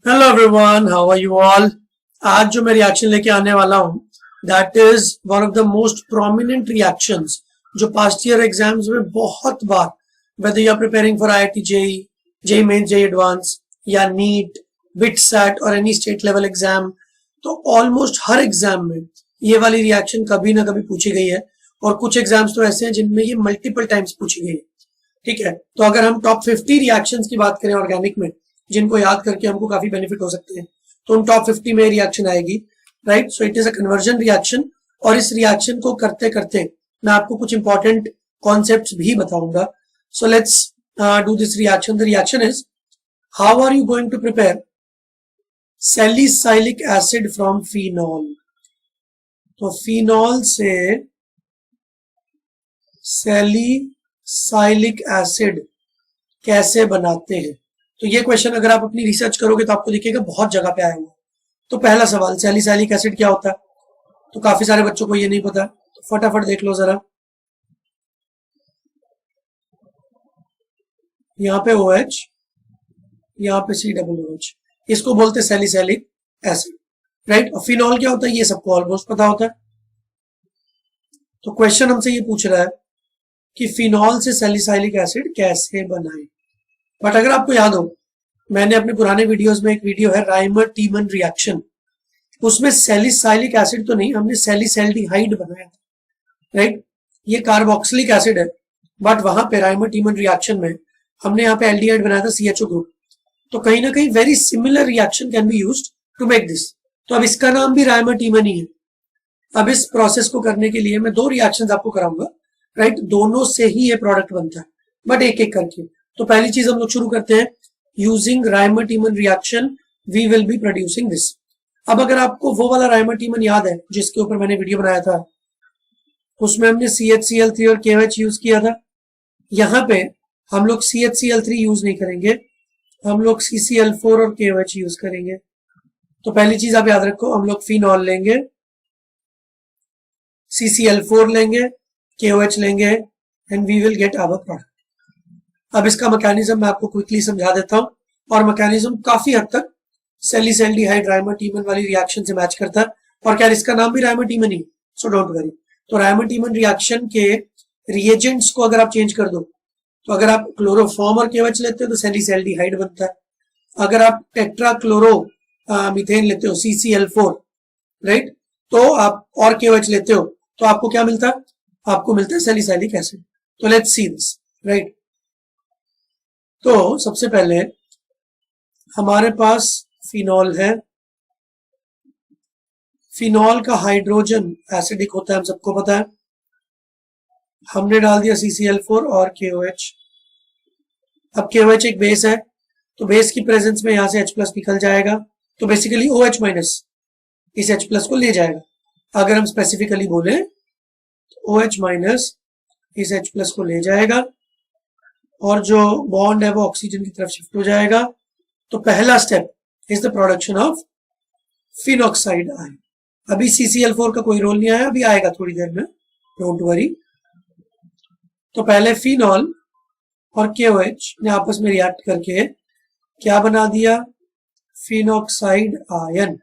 Hello everyone, how are you all. आज जो मैं रिएक्शन लेके आने वाला हूँ that is one of the most prominent reactions जो पास्ट ईयर एग्जाम्स में बहुत बार, whether you are preparing for IIT JEE, JEE Mains, JEE Advance या नीट, बिट सैट और एनी स्टेट लेवल एग्जाम, तो ऑलमोस्ट हर एग्जाम में ये वाली रिएक्शन कभी ना कभी पूछी गई है। और कुछ एग्जाम्स तो ऐसे हैं जिनमें ये मल्टीपल टाइम्स पूछी गई है। ठीक है, तो अगर हम टॉप 50 रिएक्शंस की बात करें ऑर्गेनिक में, जिनको याद करके हमको काफी बेनिफिट हो सकते हैं, तो उन टॉप 50 में रिएक्शन आएगी। Right, so it is a conversion reaction. और इस रिएक्शन को करते करते मैं आपको कुछ इंपॉर्टेंट कॉन्सेप्ट्स भी बताऊंगा। So let's do this reaction. The reaction is, how are you going to prepare salicylic acid from phenol. तो फिनॉल से सैलिसाइलिक एसिड कैसे बनाते हैं, तो ये क्वेश्चन अगर आप अपनी रिसर्च करोगे तो आपको दिखेगा बहुत जगह पे आया हुआ। तो पहला सवाल, सैलिसाइलिक एसिड क्या होता है, तो काफी सारे बच्चों को ये नहीं पता, तो फटाफट देख लो जरा। यहाँ पे OH, यहाँ पे COOH, इसको बोलते हैं सैलिसाइलिक एसिड। राइट, और फिनॉल क्या होता है ये सबको ऑलमोस्ट पता होता है। तो क्वेश्चन हमसे ये पूछ रहा है कि फिनॉल से सैलिसाइलिक एसिड कैसे बनाए। बट अगर आपको याद हो, मैंने अपने पुराने वीडियोस में एक वीडियो है राइमर टीमन रिएक्शन, उसमें सैलिसाइलिक एसिड तो नहीं, हमने सैलिसैल्डिहाइड बनाया था। राइट, ये कार्बोक्सिलिक एसिड है, बट वहां पे राइमर टीमन रिएक्शन में हमने यहाँ पे एल्डिहाइड बनाया था, CHO ग्रुप। तो कहीं ना कहीं very similar reaction can be used to make this. तो अब इसका नाम भी राइमर टीमन ही है। अब इस प्रोसेस को करने के लिए मैं दो रिएक्शंस आपको कराऊंगा। राइट, दोनों से ही ये प्रोडक्ट बनता है, बट एक एक करके। तो पहली चीज हम लोग शुरू करते हैं, using Reimer Tiemann reaction we will be producing this. अब अगर आपको वो वाला राइमर टीमन याद है जिसके ऊपर मैंने वीडियो बनाया था, उसमें हमने CHCl3 और KOH यूज किया था। यहां पे हम लोग CHCl3 यूज नहीं करेंगे, हम लोग CCl4 और KOH यूज करेंगे। तो पहली चीज आप याद रखो, हम लोग फिनॉल लेंगे, CCl4 लेंगे, KOH लेंगे, and we will get our product. अब इसका मैकेनिज्म मैं आपको क्विकली समझा देता हूं, और मैकेनिज्म काफी हद तक सैलिसैल्डिहाइड राइमर टीमन वाली रिएक्शन से मैच करता है। और क्या इसका नाम भी Rymer टीमन he, so don't worry. तो राइमर टीमन रिएक्शन के रिएजेंट्स को अगर आप चेंज कर दो, तो अगर आप क्लोरोफॉर्म और KOH लेते हो तो सैलिसैल्डिहाइड बनता है। अगर आप टेट्राक्लोरो मीथेन लेते हो, CCl4, राइट, तो आप और KOH लेते हो तो आपको क्या मिलता है, आपको मिलता है सैलिसैलिक एसिड। तो लेट्स सी दिस। राइट, तो सबसे पहले हमारे पास फिनॉल है। फिनॉल का हाइड्रोजन एसिडिक होता है, हम सबको पता है। हमने डाल दिया CCl4 और KOH। अब KOH एक बेस है, तो बेस की प्रेजेंस में यहां से H+ निकल जाएगा, तो बेसिकली OH- इस H+ को ले जाएगा। अगर हम स्पेसिफिकली बोले तो OH- इस H+ को ले जाएगा, और जो बॉन्ड है वो ऑक्सीजन की तरफ शिफ्ट हो जाएगा। तो पहला step is the production of phenoxide ion. अभी CCl4 का कोई रोल नहीं आया, अभी आएगा थोड़ी देर में, डोंट वरी। तो पहले फिनॉल और KOH ने आपस में रिएक्ट करके क्या बना दिया, फिनॉक्साइड आयन।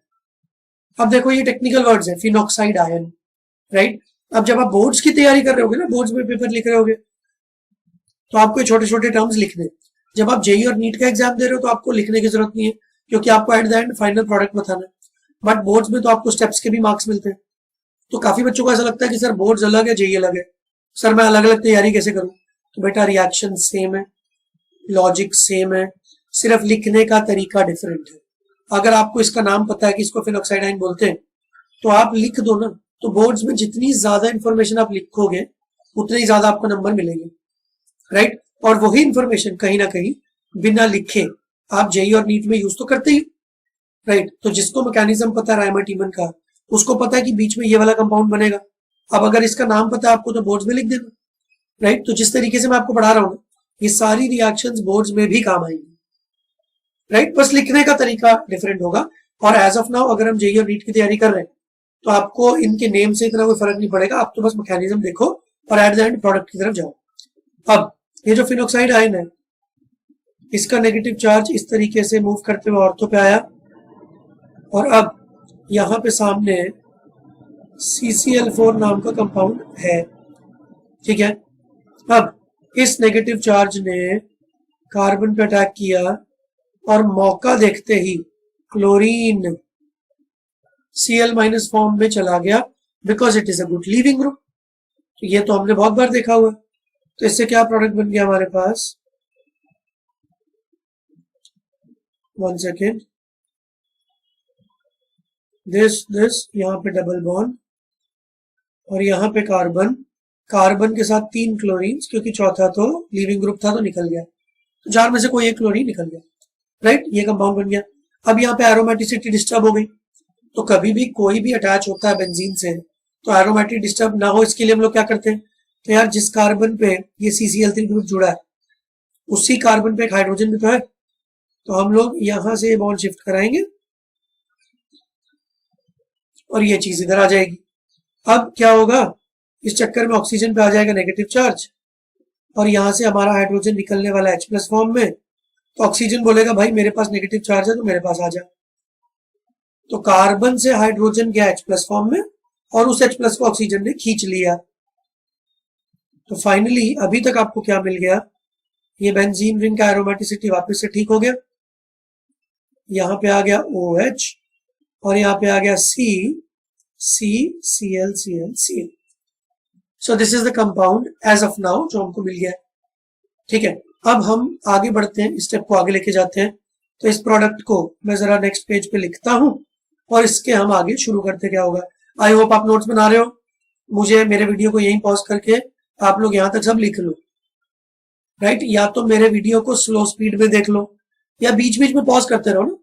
अब देखो ये टेक्निकल वर्ड्स है, फिनॉक्साइड आयन। राइट, अब जब आप बोर्ड्स की तैयारी कर रहे होगे ना, बोर्ड्स में पेपर लिख रहे होगे, तो आपको छोटे छोटे टर्म्स लिखने। जब आप जेई और नीट का एग्जाम दे रहे हो तो आपको लिखने की जरूरत नहीं है, क्योंकि आपको eight the and final product बताना है। बट बोर्ड्स में तो आपको स्टेप्स के भी मार्क्स मिलते हैं। तो काफी बच्चों को ऐसा लगता है कि सर बोर्ड्स अलग है, जेई अलग है, सर मैं अलग अलग तैयारी कैसे करूं। तो बेटा रिएक्शन सेम है, लॉजिक सेम है, सिर्फ लिखने का तरीका डिफरेंट है। अगर आपको इसका नाम पता है कि इसको फिनॉक्साइड आयन बोलते हैं, तो आप लिख दो ना। तो बोर्ड्स में जितनी ज्यादा इंफॉर्मेशन आप लिखोगे उतने ही ज्यादा आपको नंबर मिलेंगे। राइट, और वही इंफॉर्मेशन कहीं ना कहीं बिना लिखे आप जेई और नीट में यूज तो करते ही। राइट, तो जिसको मैकेनिज्म पता है राइमर टीमन का, उसको पता है कि बीच में ये वाला कंपाउंड बनेगा। अब अगर इसका नाम पता है आपको तो बोर्ड्स में लिख देना। राइट, तो जिस तरीके से मैं आपको पढ़ा रहा हूं, ये सारी रिएक्शंस बोर्ड्स में भी काम आएंगी। राइट, बस लिखने का तरीका डिफरेंट होगा। और एज ऑफ नाउ अगर हम जेई और नीट की तैयारी कर रहे हैं, तो आपको इनके नेम से इतना कोई फर्क नहीं पड़ेगा। आप तो बस मैकेनिज्म देखो और एट द एंड प्रोडक्ट की तरफ जाओ। अब ये जो फिनॉक्साइड आयन है, इसका नेगेटिव चार्ज इस तरीके से मूव करते हुए ऑर्थो पे आया और अब यहाँ पे सामने CCl4 नाम का कंपाउंड है। ठीक है, अब इस नेगेटिव चार्ज ने कार्बन पे अटैक किया और मौका देखते ही क्लोरीन Cl- फॉर्म में चला गया because it is a good leaving group. तो ये तो हमने बहुत बार देखा हुआ है। तो इससे क्या प्रोडक्ट बन गया हमारे पास, 1 सेकेंड, दिस यहाँ पे डबल बॉन्ड और यहाँ पे कार्बन, कार्बन के साथ 3 क्लोरीन, क्योंकि चौथा तो लीविंग ग्रुप था तो निकल गया, तो 4 में से कोई एक क्लोरीन निकल गया। राइट, ये कंपाउंड बन गया। अब यहाँ पे एरोमेटिसिटी डिस्टर्ब हो गई। तो कभी भी कोई भी अटैच होता है बेंजीन से तो एरोमेटिक डिस्टर्ब ना हो इसके लिए हम लोग क्या करते हैं, तो यार जिस कार्बन पे ये CCl3 ग्रुप जुड़ा है उसी कार्बन पे एक हाइड्रोजन भी तो है, तो हम लोग यहां से बॉन्ड शिफ्ट कराएंगे और ये चीज इधर आ जाएगी। अब क्या होगा, इस चक्कर में ऑक्सीजन पे आ जाएगा नेगेटिव चार्ज और यहां से हमारा हाइड्रोजन निकलने वाला H+ फॉर्म में, तो ऑक्सीजन बोलेगा भाई मेरे पास नेगेटिव चार्ज है तो मेरे पास आ जा। तो कार्बन से हाइड्रोजन गया H+ फॉर्म में और उस H+ को ऑक्सीजन ने खींच लिया। तो फाइनली अभी तक आपको क्या मिल गया, ये बेंजीन रिंग का एरोमेटिसिटी वापस से ठीक हो गया, यहां पे आ गया OH और यहाँ पे आ गया CCl so this is the compound as of now जो हमको मिल गया है। ठीक है, अब हम आगे बढ़ते हैं, स्टेप को आगे लेके जाते हैं। तो इस प्रोडक्ट को मैं जरा नेक्स्ट पेज पे लिखता हूं और इसके हम आगे शुरू करते क्या होगा। आई होप आप नोट्स बना रहे हो। मुझे मेरे वीडियो को यहीं पॉज करके आप लोग यहां तक सब लिख लो। राइट, या तो मेरे वीडियो को स्लो स्पीड में देख लो या बीच बीच में पॉज करते रहो ना,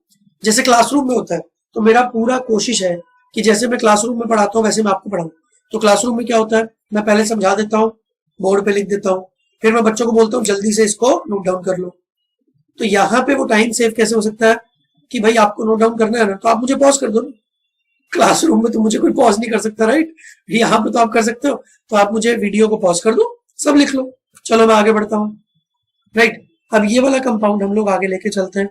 जैसे क्लासरूम में होता है। तो मेरा पूरा कोशिश है कि जैसे मैं क्लासरूम में पढ़ाता हूँ वैसे मैं आपको पढ़ाऊं। तो क्लासरूम में क्या होता है, मैं पहले समझा देता हूँ, बोर्ड पे लिख देता हूँ, फिर मैं बच्चों को बोलता हूँ जल्दी से इसको नोट डाउन कर लो। तो यहाँ पे वो टाइम सेव कैसे हो सकता है कि भाई आपको नोट डाउन करना है ना तो आप मुझे पॉज कर दो ना। क्लासरूम में तो मुझे कोई पॉज नहीं कर सकता, राइट, यहाँ पे तो आप कर सकते हो। तो आप मुझे वीडियो को पॉज कर दो, सब लिख लो। चलो मैं आगे बढ़ता हूँ। राइट, अब ये वाला कंपाउंड हम लोग आगे लेके चलते हैं।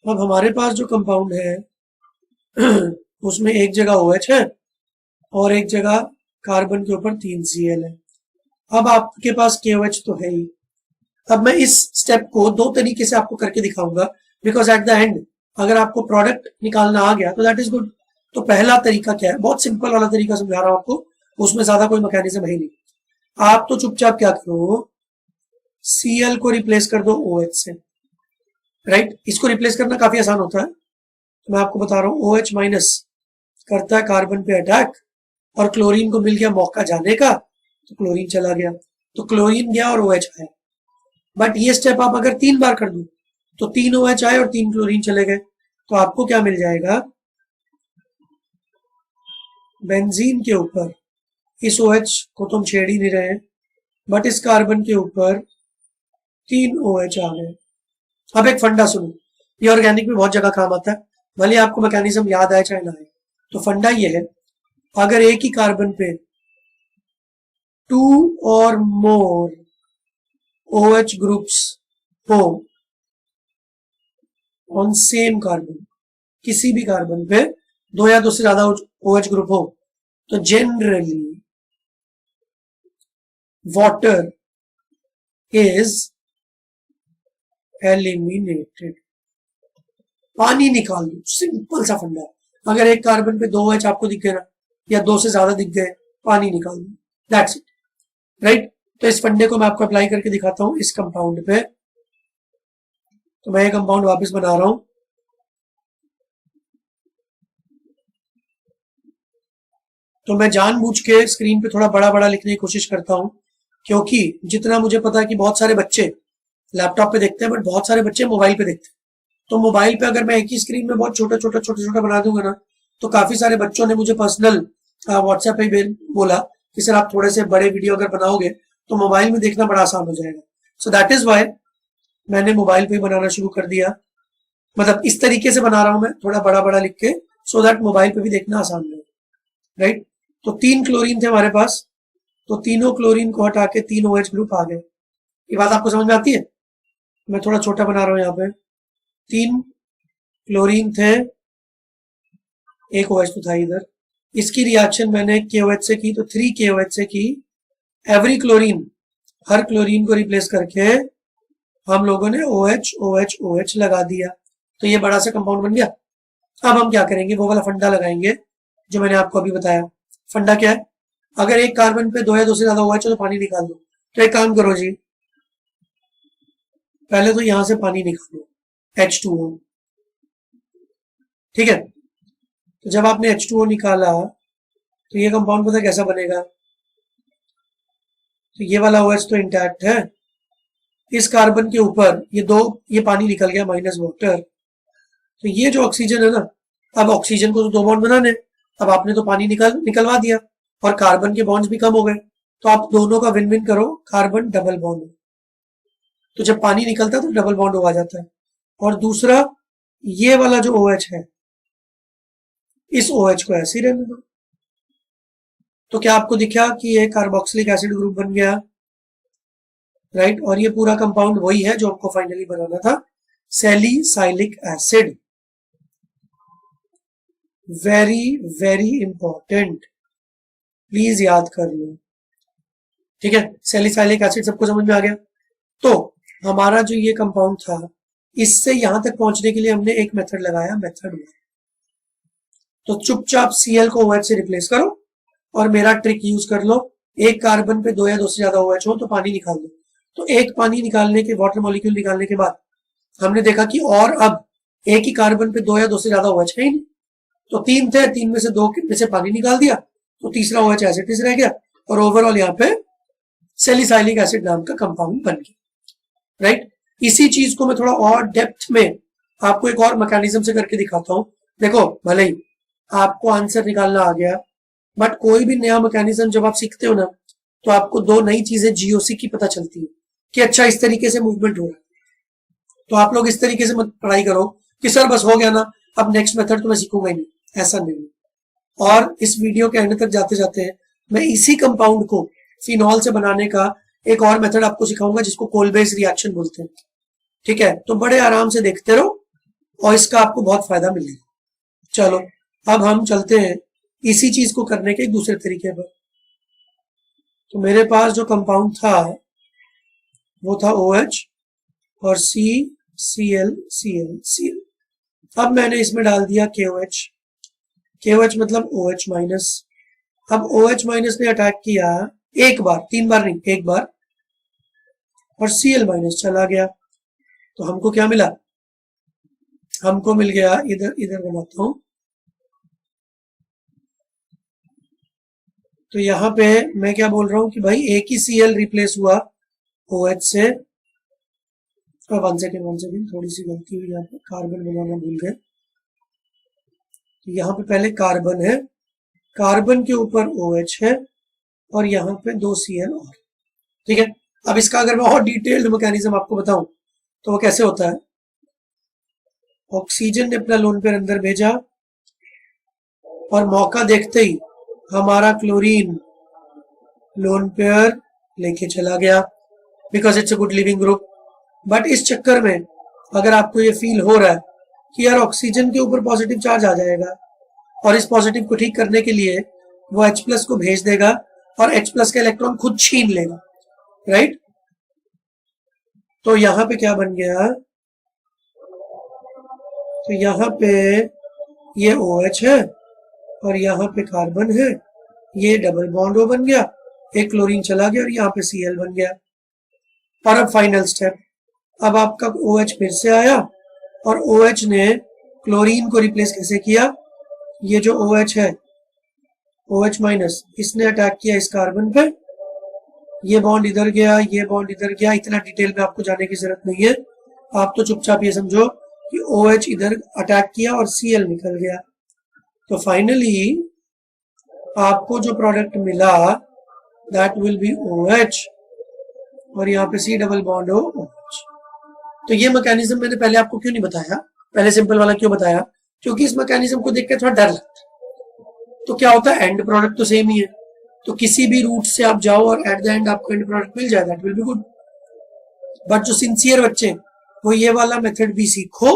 अब हमारे पास जो कंपाउंड है उसमें एक जगह OH है और एक जगह कार्बन के ऊपर 3 Cl है। अब आपके पास KOH तो है ही। अब मैं इस स्टेप को 2 तरीके से आपको करके दिखाऊंगा बिकॉज एट द एंड अगर आपको प्रोडक्ट निकालना आ गया तो दैट इज गुड। तो पहला तरीका क्या है, बहुत सिंपल वाला तरीका समझा रहा हूं आपको, उसमें ज्यादा कोई मैकेनिज्म है नहीं। आप तो चुपचाप क्या करो, Cl को रिप्लेस कर दो OH से। राइट, इसको रिप्लेस करना काफी आसान होता है। तो मैं आपको बता रहा हूं, OH- करता है कार्बन पे अटैक और क्लोरीन को मिल गया मौका जाने का, तो क्लोरीन चला गया, तो क्लोरीन गया और OH आया। बट ये स्टेप आप अगर 3 बार कर दो तो 3 OH आए और 3 क्लोरीन चले गए, तो आपको क्या मिल जाएगा, बेंजीन के ऊपर इस OH को तुम छेड़ ही नहीं रहे बट इस कार्बन के ऊपर 3 OH आ गए। अब एक फंडा सुनो, ये ऑर्गेनिक में बहुत जगह काम आता है, भले आपको मैकेनिज्म याद आए चाहे ना आए। तो फंडा ये है, अगर एक ही कार्बन पे 2 और मोर OH ग्रुप्स हो ऑन सेम कार्बन, किसी भी कार्बन पे 2 या 2 से ज्यादा OH ग्रुप हो, तो जनरली वाटर इज एलिमिनेटेड। पानी निकाल दो, सिंपल सा फंडा। अगर एक कार्बन पे 2 OH आपको दिख गए ना या 2 से ज्यादा दिख गए, पानी निकाल दो, दैट्स इट। राइट, तो इस फंडे को मैं आपको अप्लाई करके दिखाता हूं इस कंपाउंड पे। तो मैं ये कंपाउंड वापस बना रहा हूं। तो मैं जानबूझ के स्क्रीन पे थोड़ा बड़ा बड़ा लिखने की कोशिश करता हूं क्योंकि जितना मुझे पता है कि बहुत सारे बच्चे लैपटॉप पे देखते हैं बट बहुत सारे बच्चे मोबाइल पे देखते हैं। तो मोबाइल पे अगर मैं एक ही स्क्रीन में बहुत छोटा छोटा बना दूंगा ना, तो काफी सारे बच्चों ने मुझे पर्सनल व्हाट्सएप पे बोला कि सर आप थोड़े से बड़े वीडियो अगर बनाओगे तो मोबाइल में देखना बड़ा आसान हो जाएगा। सो दैट इज वाई मैंने मोबाइल पे बनाना शुरू कर दिया, मतलब इस तरीके से बना रहा हूं मैं, थोड़ा बड़ा बड़ा लिख के, सो दैट मोबाइल पे भी देखना आसान है। राइट, तो 3 क्लोरीन थे हमारे पास, तो तीनों क्लोरीन को हटा के 3 OH ग्रुप आ गए। ये बात आपको समझ में आती है? मैं थोड़ा छोटा बना रहा हूं यहाँ पे। 3 क्लोरीन थे, एक OH तो था इधर। इसकी रिएक्शन मैंने KOH से की, तो 3 KOH से की। एवरी क्लोरीन, हर क्लोरीन को रिप्लेस करके हम लोगों ने OH OH OH लगा दिया, तो ये बड़ा सा कंपाउंड बन गया। अब हम क्या करेंगे, वो वाला फंडा लगाएंगे जो मैंने आपको अभी बताया। फंडा क्या है? अगर एक कार्बन पे 2 या 2 से ज्यादा OH हो तो पानी निकाल दो। तो एक काम करो जी, पहले तो यहां से पानी निकालो, H2O। ठीक है, तो जब आपने H2O निकाला तो ये कंपाउंड पता कैसा बनेगा? तो ये वाला OH तो इंटैक्ट है, इस कार्बन के ऊपर ये पानी निकल गया माइनस वाटर। तो ये जो ऑक्सीजन है ना, अब ऑक्सीजन को तो 2 बॉन्ड बनाने, अब आपने तो पानी निकलवा दिया और कार्बन के बॉन्ड्स भी कम हो गए, तो आप दोनों का विन विन करो, कार्बन डबल बॉन्ड। तो जब पानी निकलता है तो डबल बॉन्ड हो आ जाता है। और दूसरा, ये वाला जो OH है, इस OH को ऐसे ही रहने दो। तो क्या आपको दिखा कि ये कार्बोक्सिलिक एसिड ग्रुप बन गया, राइट? और ये पूरा कंपाउंड वही है जो आपको फाइनली बनाना था, salicylic acid. Very very important, please याद कर लो। ठीक है, सैलिसाइलिक एसिड सबको समझ में आ गया। तो हमारा जो ये कंपाउंड था, इससे यहां तक पहुंचने के लिए हमने एक मेथड लगाया, मेथड 1। तो चुपचाप Cl को OH से रिप्लेस करो और मेरा ट्रिक यूज कर लो। एक कार्बन पे 2 या 2 से ज्यादा OH हो तो पानी निकाल दो। तो एक पानी निकालने के, वाटर मॉलिक्यूल निकालने के बाद हमने देखा कि और अब एक ही कार्बन पे 2 या 2 से ज्यादा OH है ही नहीं। तो 3 थे, 3 में से 2 में से पानी निकाल दिया, तो तीसरा OH एज इट इज रह गया और ओवरऑल यहाँ पे सैलिसाइलिक एसिड नाम का कंपाउंड बन गया, राइट? इसी चीज को मैं थोड़ा और डेप्थ में आपको एक और मैकेनिज्म से करके दिखाता हूं। देखो, भले ही आपको आंसर निकालना आ गया, बट कोई भी नया मैकेनिज्म जब आप सीखते हो ना, तो आपको 2 नई चीजें GOC की पता चलती है कि अच्छा इस तरीके से मूवमेंट हो रहा है। तो आप लोग इस तरीके से मत पढ़ाई करो कि सर बस हो गया ना, अब नेक्स्ट मेथड तो मैं सीखूंगा ही नहीं, ऐसा नहीं। और इस वीडियो के एंड तक जाते जाते मैं इसी कंपाउंड को फिनॉल से बनाने का एक और मेथड आपको सिखाऊंगा जिसको कोलबेस रिएक्शन बोलते हैं। ठीक है, तो बड़े आराम से देखते रहो और इसका आपको बहुत फायदा मिलेगा। चलो अब हम चलते हैं इसी चीज को करने के एक दूसरे तरीके पर। तो मेरे पास जो कंपाउंड था वो था OH और CCl Cl Cl। अब मैंने इसमें डाल दिया KOH। KOH मतलब OH माइनस। अब OH माइनस ने अटैक किया एक बार, 3 बार नहीं, एक बार, और Cl माइनस चला गया। तो हमको क्या मिला? हमको मिल गया, इधर बनाता हूं, तो यहां पे मैं क्या बोल रहा हूं कि भाई एक ही Cl रिप्लेस हुआ OH से। और 1 सेकेंड, थोड़ी सी गलती हुई यहाँ पे, कार्बन बनाना भूल गए। तो यहाँ पे पहले कार्बन है, कार्बन के ऊपर OH है और यहाँ पे 2 Cl और। ठीक है, अब इसका अगर मैं और डिटेल्ड मैकेनिज्म आपको बताऊं तो वो कैसे होता है। ऑक्सीजन ने अपना लोन पेयर अंदर भेजा और मौका देखते ही हमारा क्लोरीन लोन पेयर लेके चला गया, because it's a good leaving group. But इस चक्कर में अगर आपको ये फील हो रहा है कि यार ऑक्सीजन के ऊपर पॉजिटिव चार्ज आ जाएगा और इस पॉजिटिव को ठीक करने के लिए वो H+ को भेज देगा और H+ का इलेक्ट्रॉन खुद छीन लेगा, राइट? तो यहां पे क्या बन गया? तो यहाँ पे ये OH है और यहाँ पे कार्बन है, ये डबल बॉन्ड O बन गया, एक क्लोरीन चला गया और यहाँ पे Cl बन गया। और अब फाइनल स्टेप, अब आपका OH फिर से आया और OH ने क्लोरीन को रिप्लेस कैसे किया? ये जो OH है, OH माइनस, इसने अटैक किया इस कार्बन पे, ये बॉन्ड इधर गया, ये बॉन्ड इधर गया। इतना डिटेल में आपको जाने की जरूरत नहीं है, आप तो चुपचाप ये समझो कि OH इधर अटैक किया और Cl निकल गया। तो फाइनली आपको जो प्रोडक्ट मिला दैट विल बी OH और यहाँ पे C डबल बॉन्ड OH। तो ये मैकेनिज्म मैंने पहले आपको क्यों नहीं बताया, पहले सिंपल वाला क्यों बताया? क्योंकि इस मैकेनिज्म को देख के थोड़ा डर लगता है। तो क्या होता है, एंड प्रोडक्ट तो सेम ही है, तो किसी भी रूट से आप जाओ और एट द एंड आपको एंड प्रोडक्ट मिल जाए, that will be good. But जो सिंसियर बच्चे वो ये वाला मेथड भी सीखो,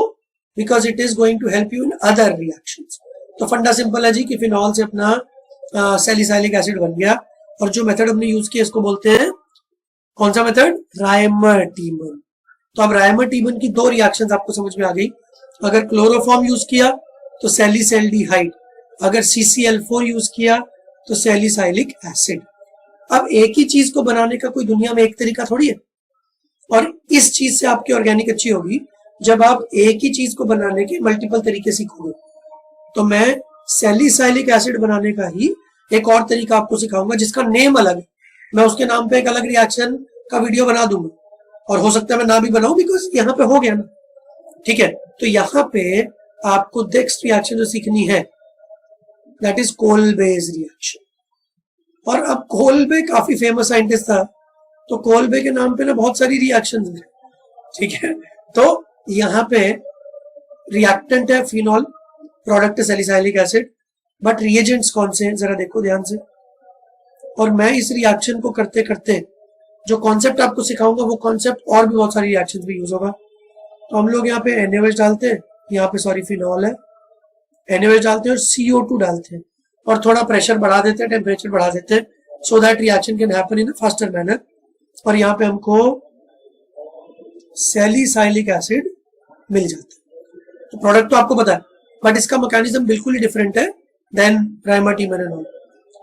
because it is going to help you in other reactions. तो फंडा सिंपल है जी कि फिनॉल से अपना सैलिसाइलिक एसिड बन गया, और जो मेथड हमने यूज किया इसको बोलते हैं कौन सा मेथड? रायमर-टीमन। तो अब रायमर-टीमन की दो रिएक्शंस आपको समझ में आ गई। अगर क्लोरोफॉर्म यूज किया तो सैलिसैल्डिहाइड, अगर CCl4 यूज किया तो सैलिसाइलिक एसिड। अब एक ही चीज को बनाने का कोई दुनिया में एक तरीका थोड़ी है, और इस चीज से आपकी ऑर्गेनिक अच्छी होगी जब आप एक ही चीज को बनाने के मल्टीपल तरीके सीखोगे। तो मैं सैलिसाइलिक एसिड बनाने का ही एक और तरीका आपको सिखाऊंगा जिसका नेम अलग है। मैं उसके नाम पे एक अलग रिएक्शन का वीडियो बना दूंगा, और हो सकता है मैं ना भी बनाऊं, बिकॉज यहाँ पे हो गया ना। ठीक है, तो यहाँ पे आपको नेक्स्ट रिएक्शन जो सीखनी है दैट इज कोलबेज रिएक्शन। और अब कोलबे काफी फेमस साइंटिस्ट था, तो कोलबे के नाम पे ना बहुत सारी रिएक्शंस हैं। ठीक है, तो यहाँ पे रिएक्टेंट है फिनॉल, प्रोडक्ट है सैलिसाइलिक एसिड, बट रिएजेंट्स कौन से हैं जरा देखो ध्यान से। और मैं इस रिएक्शन को करते करते जो कॉन्सेप्ट आपको सिखाऊंगा वो कॉन्सेप्ट और भी बहुत सारी रिएक्शंस में यूज होगा। तो हम लोग यहाँ पे NaOH डालते हैं, यहाँ पे सॉरी फिनॉल है, NaOH डालते हैं और CO2 डालते हैं, और थोड़ा प्रेशर बढ़ा देते हैं, टेम्परेचर बढ़ा देते हैं, so that reaction can happen in a faster manner. और यहाँ पे हमको सैलिसाइलिक एसिड मिल जाता है। तो प्रोडक्ट तो आपको पता है, बट इसका मैकेनिज्म बिल्कुल ही डिफरेंट है देन रायमर-टीमन एंड ऑल।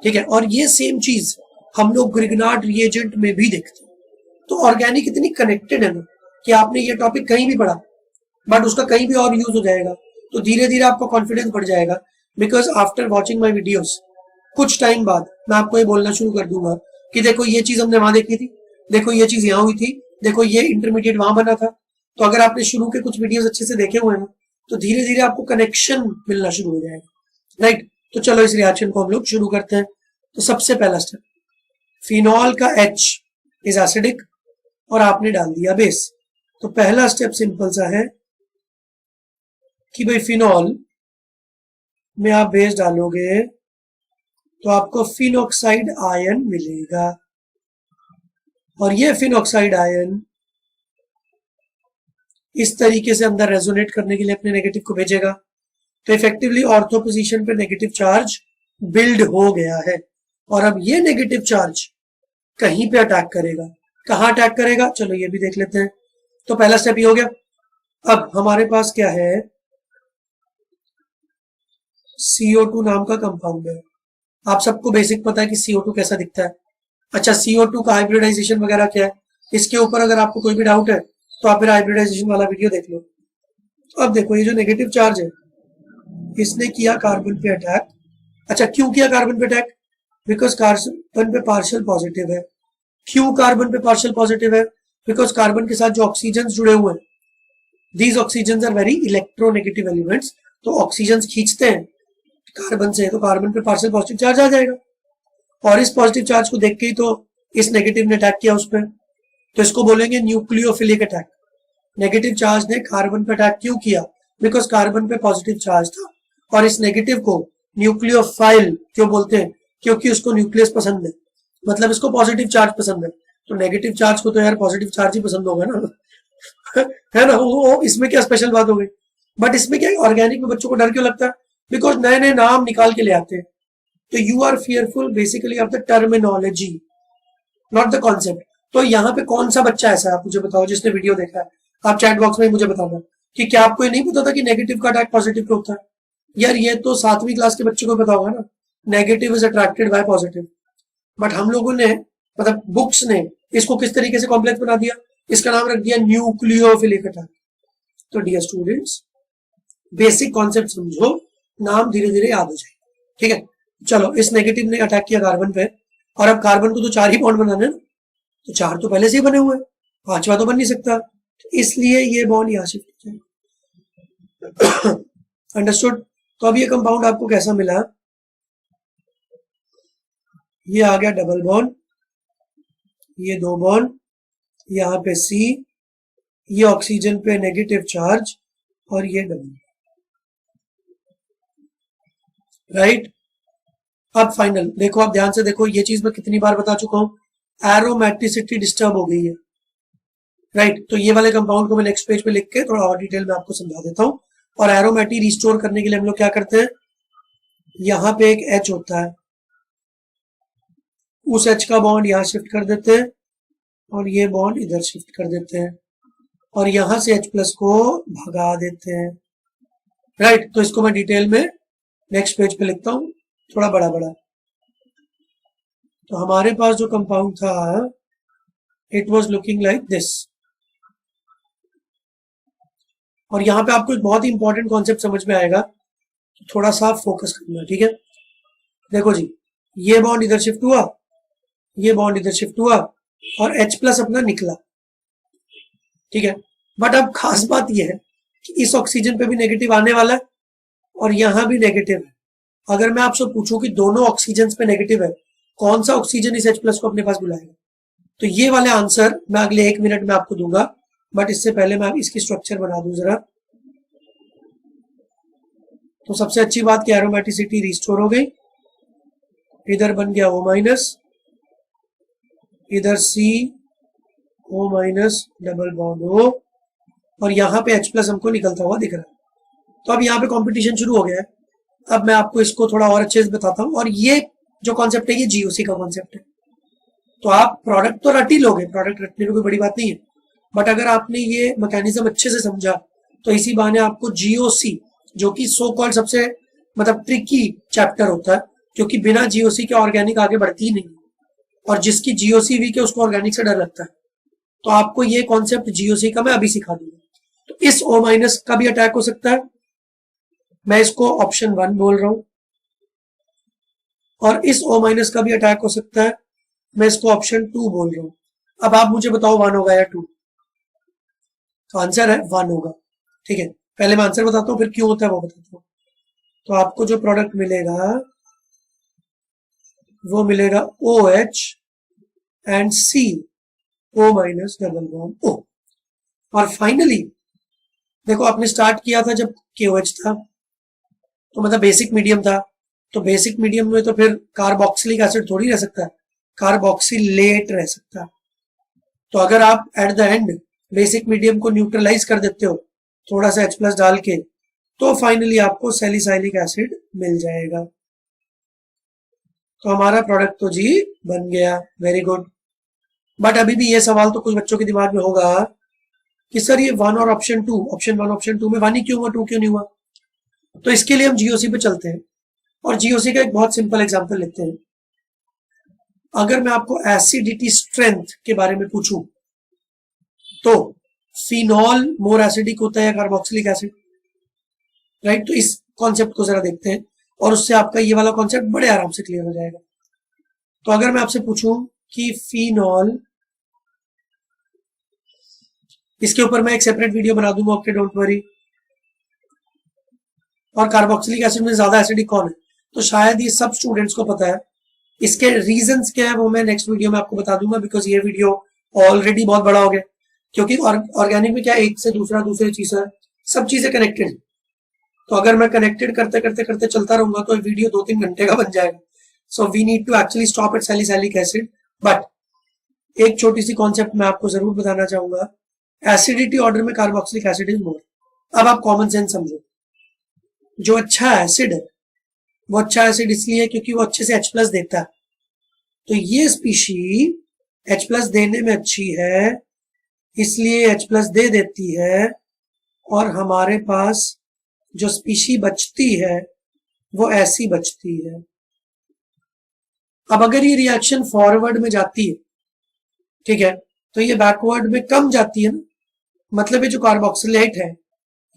ठीक है, और ये सेम चीज हम लोग ग्रिग्नार्ड रिएजेंट में भी देखते हैं। तो ऑर्गेनिक इतनी कनेक्टेड है ना कि आपने ये टॉपिक कहीं भी पढ़ा बट उसका कहीं भी और यूज हो जाएगा, तो धीरे धीरे आपका कॉन्फिडेंस बढ़ जाएगा। Because after watching my videos कुछ टाइम बाद मैं आपको ये बोलना शुरू कर दूंगा कि देखो ये चीज हमने वहां देखी थी, देखो ये चीज यहाँ हुई थी, देखो ये इंटरमीडिएट वहां बना था। तो अगर आपने शुरू के कुछ वीडियोस अच्छे से देखे हुए हैं तो धीरे धीरे आपको कनेक्शन मिलना शुरू हो जाएगा। राइट, तो चलो इस रिएक्शन को हम लोग शुरू करते हैं। तो सबसे पहला स्टेप, फिनॉल का H इज एसिडिक और आपने डाल दिया बेस। तो पहला स्टेप सिंपल सा है कि भाई फिनॉल में आप बेस डालोगे तो आपको फिनॉक्साइड आयन मिलेगा, और ये फिनॉक्साइड आयन इस तरीके से अंदर रेजोनेट करने के लिए अपने नेगेटिव को भेजेगा। तो इफेक्टिवली ऑर्थो पोजीशन पे नेगेटिव चार्ज बिल्ड हो गया है, और अब ये नेगेटिव चार्ज कहीं पे अटैक करेगा। कहां अटैक करेगा चलो ये भी देख लेते हैं। तो पहला स्टेप ये हो गया। अब हमारे पास क्या है, CO2 नाम का कंपाउंड है। आप सबको बेसिक पता है कि CO2 कैसा दिखता है। अच्छा, CO2 का हाइब्रिडाइजेशन वगैरह क्या है, इसके ऊपर अगर आपको कोई भी डाउट है तो आप मेरा हाइब्रिडाइजेशन वाला वीडियो देख लो। अब देखो ये जो नेगेटिव चार्ज है इसने किया कार्बन पे अटैक। अच्छा, क्यों किया कार्बन पे अटैक? बिकॉज कार्बन पे पार्शियल पॉजिटिव है। क्यों कार्बन पे पार्शियल पॉजिटिव है? बिकॉज कार्बन के साथ जो ऑक्सीजन जुड़े हुए हैं, these oxygen are very electronegative elements. तो ऑक्सीजन खींचते हैं कार्बन से, तो कार्बन पे पार्शियल पॉजिटिव चार्ज आ जाएगा, और इस पॉजिटिव चार्ज को देख के ही तो इस नेगेटिव ने अटैक किया उस पर। तो इसको बोलेंगे न्यूक्लियोफिलिक अटैक। नेगेटिव चार्ज ने कार्बन पे अटैक क्यों किया? बिकॉज कार्बन पे पॉजिटिव चार्ज था, और इस नेगेटिव को न्यूक्लियोफाइल क्यों बोलते हैं? क्योंकि उसको न्यूक्लियस पसंद है, मतलब इसको पॉजिटिव चार्ज पसंद है। तो नेगेटिव चार्ज को तो यार पॉजिटिव चार्ज ही पसंद होगा ना है ना, वो इसमें क्या स्पेशल बात हो गई। बट इसमें क्या ऑर्गेनिक में बच्चों को डर क्यों लगता है? बिकॉज नए नए नाम निकाल के ले आते हैं। तो you are fearful basically of the terminology, not the concept. तो यहाँ पे कौन सा बच्चा ऐसा है आप मुझे बताओ जिसने वीडियो देखा है, आप चैट बॉक्स में मुझे बताना कि क्या आपको ये नहीं पता था कि नेगेटिव का अटैक पॉजिटिव पे होता है। यार ये तो 7वीं क्लास के बच्चों को पता होगा ना, negative is attracted by positive. But हम लोगों ने मतलब बुक्स ने इसको किस तरीके से कॉम्प्लेक्स बना दिया, इसका नाम रख दिया न्यूक्लियोफिलिक अटैक। तो डियर स्टूडेंट्स बेसिक कॉन्सेप्ट समझो, नाम धीरे धीरे याद हो जाए। ठीक है, चलो इस नेगेटिव ने अटैक किया कार्बन पे, और अब कार्बन को तो 4 ही बॉन्ड बनाने हैं, तो 4 तो पहले से ही बने हुए हैं, 5वां तो बन नहीं सकता, इसलिए ये बॉन्ड यहां शिफ्ट हो जाए। अंडरस्टूड? तो अब ये कंपाउंड आपको कैसा मिला, ये आ गया डबल बॉन्ड, ये 2 बॉन्ड, यहाँ पे C, ये ऑक्सीजन पे नेगेटिव चार्ज, और ये डबल। राइट, अब फाइनल देखो, आप ध्यान से देखो, ये चीज मैं कितनी बार बता चुका हूं, एरोमेटिसिटी डिस्टर्ब हो गई है। राइट। तो ये वाले कंपाउंड को मैं नेक्स्ट पेज पे लिख के थोड़ा और डिटेल में आपको समझा देता हूँ। और एरोमेटिक रिस्टोर करने के लिए हम लोग क्या करते हैं, यहाँ पे एक H होता है, उस H का बॉन्ड यहाँ शिफ्ट कर देते हैं और ये बॉन्ड इधर शिफ्ट कर देते हैं और यहां से H प्लस को भगा देते हैं, राइट। तो इसको मैं डिटेल में नेक्स्ट पेज पे लिखता हूं, थोड़ा बड़ा बड़ा। तो हमारे पास जो कंपाउंड था, it was looking like this. और यहाँ पे आपको एक बहुत ही इंपॉर्टेंट कॉन्सेप्ट समझ में आएगा, तो थोड़ा सा फोकस करना, ठीक है। देखो जी, ये बॉन्ड इधर शिफ्ट हुआ, ये बॉन्ड इधर शिफ्ट हुआ और H प्लस अपना निकला, ठीक है। बट अब खास बात यह है कि इस ऑक्सीजन पे भी नेगेटिव आने वाला है और यहां भी नेगेटिव है। अगर मैं आपसे पूछूं कि दोनों ऑक्सीजन पे नेगेटिव है, कौन सा ऑक्सीजन इस H प्लस को अपने पास बुलाएगा, तो ये वाले आंसर मैं अगले 1 मिनट में आपको दूंगा। बट इससे पहले मैं इसकी स्ट्रक्चर बना दूं जरा। तो सबसे अच्छी बात कि एरोमेटिसिटी रिस्टोर हो गई, इधर बन गया O-, इधर CO- डबल बॉन्ड O और यहाँ पे H प्लस हमको निकलता हुआ दिख रहा है। तो अब यहाँ पे कंपटीशन शुरू हो गया है। अब मैं आपको इसको थोड़ा और अच्छे से बताता हूँ। और ये जो कॉन्सेप्ट है, ये GOC का कॉन्सेप्ट है। तो आप प्रोडक्ट तो रट ही लोगे, प्रोडक्ट रटने में कोई बड़ी बात नहीं है, बट अगर आपने ये मैकेनिज्म अच्छे से समझा तो इसी बहाने आपको GOC, जो कि सो कॉल्ड सबसे मतलब ट्रिकी चैप्टर होता है, क्योंकि बिना GOC के ऑर्गेनिक आगे बढ़ती ही नहीं, और जिसकी GOC वीक है उसको ऑर्गेनिक से डर लगता है। तो आपको ये कॉन्सेप्ट GOC का मैं अभी सिखा दूंगा। तो इस O- का भी अटैक हो सकता है, मैं इसको ऑप्शन 1 बोल रहा हूं, और इस O- का भी अटैक हो सकता है, मैं इसको ऑप्शन 2 बोल रहा हूं। अब आप मुझे बताओ 1 होगा या 2? तो आंसर है 1 होगा, ठीक है। पहले मैं आंसर बताता हूँ, फिर क्यों होता है वो बताता हूँ। तो आपको जो प्रोडक्ट मिलेगा वो मिलेगा OH and CO- double bond O। और फाइनली देखो, आपने स्टार्ट किया था जब KOH था, तो मतलब बेसिक मीडियम था। तो बेसिक मीडियम में तो फिर कार्बोक्सिलिक एसिड थोड़ी रह सकता है, कार्बोक्सिलेट रह सकता है। तो अगर आप eight the and basic medium को न्यूट्रलाइज कर देते हो थोड़ा सा H प्लस डाल के, तो फाइनली आपको सैलिसाइलिक एसिड मिल जाएगा। तो हमारा प्रोडक्ट तो जी बन गया, वेरी गुड। बट अभी भी ये सवाल तो कुछ बच्चों के दिमाग में होगा कि सर ये 1 और ऑप्शन 2, ऑप्शन 1 ऑप्शन 2 में 1 ही क्यों हुआ, 2 क्यों नहीं हुआ? तो इसके लिए हम GOC पे चलते हैं और GOC का एक बहुत सिंपल एग्जांपल लेते हैं। अगर मैं आपको एसिडिटी स्ट्रेंथ के बारे में पूछूं, तो फिनॉल मोर एसिडिक होता है या कार्बोक्सिलिक एसिड, राइट। तो इस कॉन्सेप्ट को जरा देखते हैं और उससे आपका ये वाला कॉन्सेप्ट बड़े आराम से क्लियर हो जाएगा। तो अगर मैं आपसे पूछूं कि फिनॉल, इसके ऊपर मैं एक सेपरेट वीडियो बना दूंगा, ओके डोंट वरी। और कार्बोक्सिलिक एसिड में ज्यादा एसिडिक कौन है, तो शायद ये सब स्टूडेंट्स को पता है। इसके रीजंस क्या है वो मैं नेक्स्ट वीडियो में आपको बता दूंगा, बिकॉज ये वीडियो ऑलरेडी बहुत बड़ा हो गया। क्योंकि ऑर्गेनिक में क्या एक से दूसरा, दूसरी चीज है, सब चीजें कनेक्टेड है। तो अगर मैं कनेक्टेड करते करते करते चलता रहूंगा तो वीडियो 2-3 घंटे का बन जाएगा। So we need to actually stop at salicylic acid. But एक छोटी सी कॉन्सेप्ट मैं आपको जरूर बताना चाहूंगा, एसिडिटी ऑर्डर में कार्बोक्सिलिक एसिड इज मोर। अब आप कॉमन सेंस समझो, जो अच्छा एसिड है वो अच्छा एसिड इसलिए है क्योंकि वो अच्छे से H प्लस देता है। तो ये स्पीशी H प्लस देने में अच्छी है, इसलिए H प्लस दे देती है, और हमारे पास जो स्पीशी बचती है वो ऐसी बचती है। अब अगर ये रिएक्शन फॉरवर्ड में जाती है, ठीक है, तो ये बैकवर्ड में कम जाती है ना, मतलब ये जो कार्बोक्सिलेट है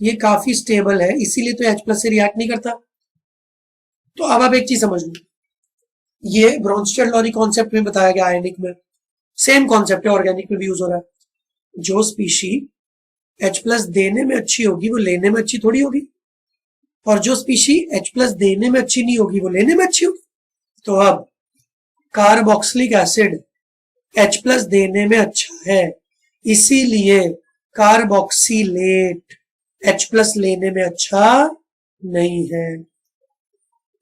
ये काफी स्टेबल है, इसीलिए तो H प्लस से रिएक्ट नहीं करता। तो अब आप एक चीज समझ लो, ये ब्रोंस्टेड-लॉरी कॉन्सेप्ट में बताया गया, आयनिक में सेम कॉन्सेप्ट है, ऑर्गेनिक में भी यूज हो रहा है। जो स्पीशी H प्लस देने में अच्छी होगी वो लेने में अच्छी थोड़ी होगी, और जो स्पीशी H प्लस देने में अच्छी नहीं होगी वो लेने में अच्छी होगी। तो अब कार्बोक्सिलिक एसिड H प्लस देने में अच्छा है, इसीलिए कार्बोक्सिलेट H प्लस लेने में अच्छा नहीं है,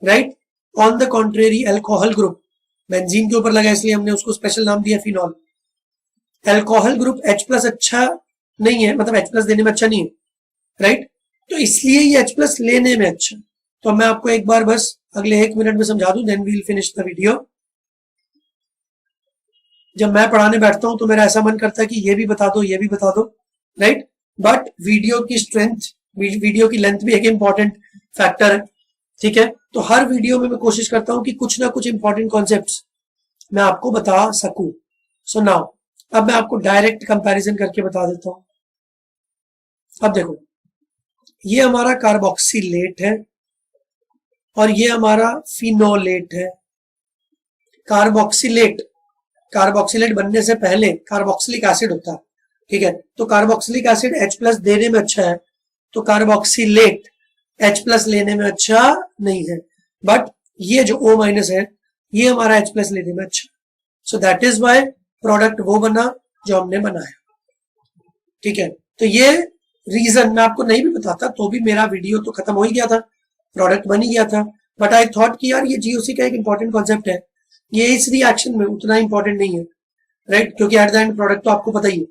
right. On the contrary alcohol group benzene के ऊपर लगा इसलिए हमने उसको स्पेशल नाम दिया फिनॉल। अल्कोहल ग्रुप H+ अच्छा नहीं है, मतलब H+ देने में अच्छा नहीं है, राइट? तो इसलिए ये H+ लेने में अच्छा। तो मैं आपको एक बार बस अगले 1 मिनट में समझा दूं, then we will finish the video. जब मैं पढ़ाने बैठता हूं तो मेरा ऐसा मन करता है कि ये भी बता दो, ये भी बता दो, राइट? बट वीडियो की स्ट्रेंथ, वीडियो की लेंथ भी एक इंपॉर्टेंट फैक्टर है, ठीक है? तो हर वीडियो में मैं कोशिश करता हूं कि कुछ ना कुछ इंपॉर्टेंट कॉन्सेप्ट्स मैं आपको बता सकूं। सो नाउ अब मैं आपको डायरेक्ट कंपैरिजन करके बता देता हूं। अब देखो, ये हमारा कार्बोक्सिलेट है और ये हमारा फिनोलेट है। कार्बोक्सिलेट, कार्बोक्सिलेट बनने से पहले कार्बोक्सिलिक एसिड होता है, ठीक है? तो कार्बोक्सिलिक एसिड H+ देने में अच्छा है, तो कार्बोक्सिलेट H+ लेने में अच्छा नहीं है। बट ये जो O- है, ये हमारा H+ लेने में अच्छा। So that is why product वो बना जो हमने बनाया, ठीक है? तो ये रीजन मैं आपको नहीं भी बताता तो भी मेरा वीडियो तो खत्म हो ही गया था, प्रोडक्ट बन ही गया था। बट आई थॉट कि यार ये GOC का एक इंपॉर्टेंट कॉन्सेप्ट है, ये इस रिएक्शन में उतना इंपॉर्टेंट नहीं है, राइट? क्योंकि एट द एंड प्रोडक्ट तो आपको पता ही है।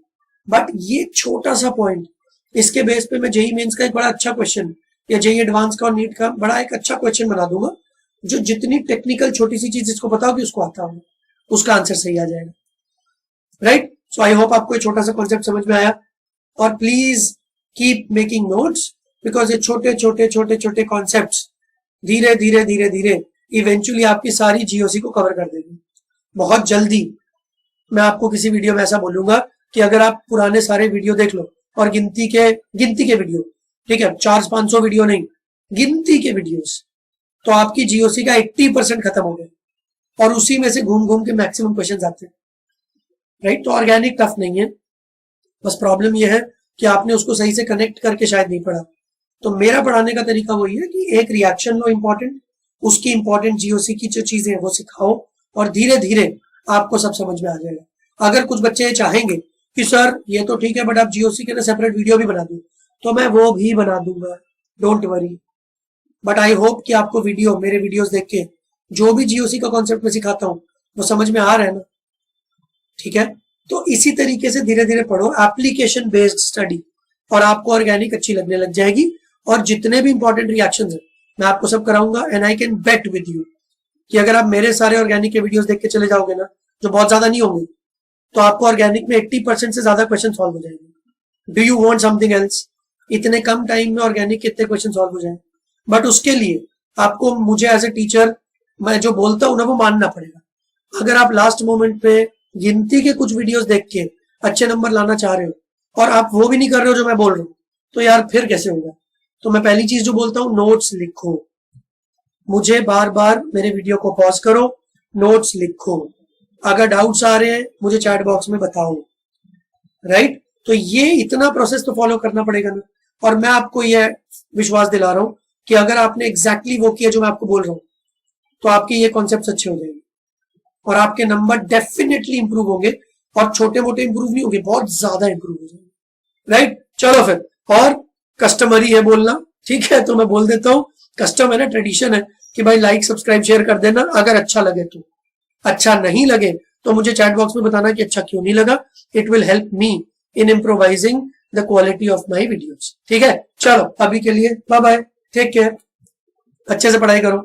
बट ये छोटा सा पॉइंट, इसके बेस पे मैं जेई मेंस का एक बड़ा अच्छा क्वेश्चन या जेई एडवांस का और नीट का बड़ा एक अच्छा क्वेश्चन बना दूंगा, जो जितनी टेक्निकल छोटी सी चीज जिसको पता होगी उसको आता होगा, उसका आंसर सही आ जाएगा, राइट? सो आई होप आपको ये छोटा सा कॉन्सेप्ट समझ में आया। और please keep making notes, because ये छोटे छोटे छोटे छोटे कॉन्सेप्ट्स धीरे धीरे धीरे धीरे इवेंचुअली आपकी सारी जीओसी को कवर कर देंगे। बहुत जल्दी मैं आपको किसी वीडियो में ऐसा बोलूंगा कि अगर आप पुराने सारे वीडियो देख लो और गिनती के वीडियो, ठीक है, 400-500 वीडियो नहीं, गिनती के वीडियोस, तो आपकी जीओसी का 80% खत्म हो गया और उसी में से घूम घूम के मैक्सिमम क्वेश्चन आते हैं, राइट? तो ऑर्गेनिक टफ नहीं है, बस प्रॉब्लम यह है कि आपने उसको सही से कनेक्ट करके शायद नहीं पढ़ा। तो मेरा पढ़ाने का तरीका वही है कि एक रिएक्शन लो इंपॉर्टेंट, उसकी इंपॉर्टेंट जीओसी की जो चीजें वो सिखाओ और धीरे धीरे आपको सब समझ में आ जाएगा। अगर कुछ बच्चे चाहेंगे कि सर ये तो ठीक है बट आप जीओसी के ना सेपरेट वीडियो भी बना दो, तो मैं वो भी बना दूंगा, don't worry. But I hope कि आपको वीडियो, मेरे वीडियोस देख के जो भी जीओसी का कॉन्सेप्ट मैं सिखाता हूँ वो समझ में आ रहा है ना, ठीक है? तो इसी तरीके से धीरे धीरे पढ़ो, एप्लीकेशन बेस्ड स्टडी, और आपको ऑर्गेनिक अच्छी लगने लग जाएगी। और जितने भी इंपॉर्टेंट रिएक्शंस हैं मैं आपको सब कराऊंगा, and I can bet with you कि अगर आप मेरे सारे ऑर्गेनिक के वीडियोस देख के चले जाओगे ना, जो बहुत ज्यादा नहीं होंगे, तो आपको ऑर्गेनिक में 80% से ज्यादा क्वेश्चन सॉल्व हो जाएंगे। Do you want something else? इतने कम टाइम में ऑर्गेनिक कितने क्वेश्चन सॉल्व हो जाए? बट उसके लिए आपको मुझे एज ए टीचर मैं जो बोलता हूं ना वो मानना पड़ेगा। अगर आप लास्ट मोमेंट पे गिनती के कुछ वीडियोस देख के अच्छे नंबर लाना चाह रहे हो और आप वो भी नहीं कर रहे हो जो मैं बोल रहा हूँ, तो यार फिर कैसे होगा? तो मैं पहली चीज जो बोलता हूँ, नोट्स लिखो। मुझे बार बार मेरे वीडियो को पॉज करो, नोट्स लिखो। अगर डाउट्स आ रहे हैं मुझे चैट बॉक्स में बताओ, राइट? तो ये इतना प्रोसेस तो फॉलो करना पड़ेगा ना। और मैं आपको ये विश्वास दिला रहा हूं कि अगर आपने एग्जैक्टली वो किया जो मैं आपको बोल रहा हूं, तो आपके ये कॉन्सेप्ट अच्छे हो जाएंगे और आपके नंबर डेफिनेटली इंप्रूव होंगे। और छोटे मोटे इंप्रूव नहीं होंगे, बहुत ज्यादा इंप्रूव हो जाएंगे, राइट? चलो फिर, और कस्टमरी है बोलना, ठीक है? तो मैं बोल देता हूँ, कस्टम है ना, ट्रेडिशन है कि भाई लाइक सब्सक्राइब शेयर कर देना अगर अच्छा लगे तो। अच्छा नहीं लगे तो मुझे चैट बॉक्स में बताना कि अच्छा क्यों नहीं लगा। It will help me in improvising the quality of my videos, ठीक है? चलो अभी के लिए बाय बाय, टेक केयर, अच्छे से पढ़ाई करो।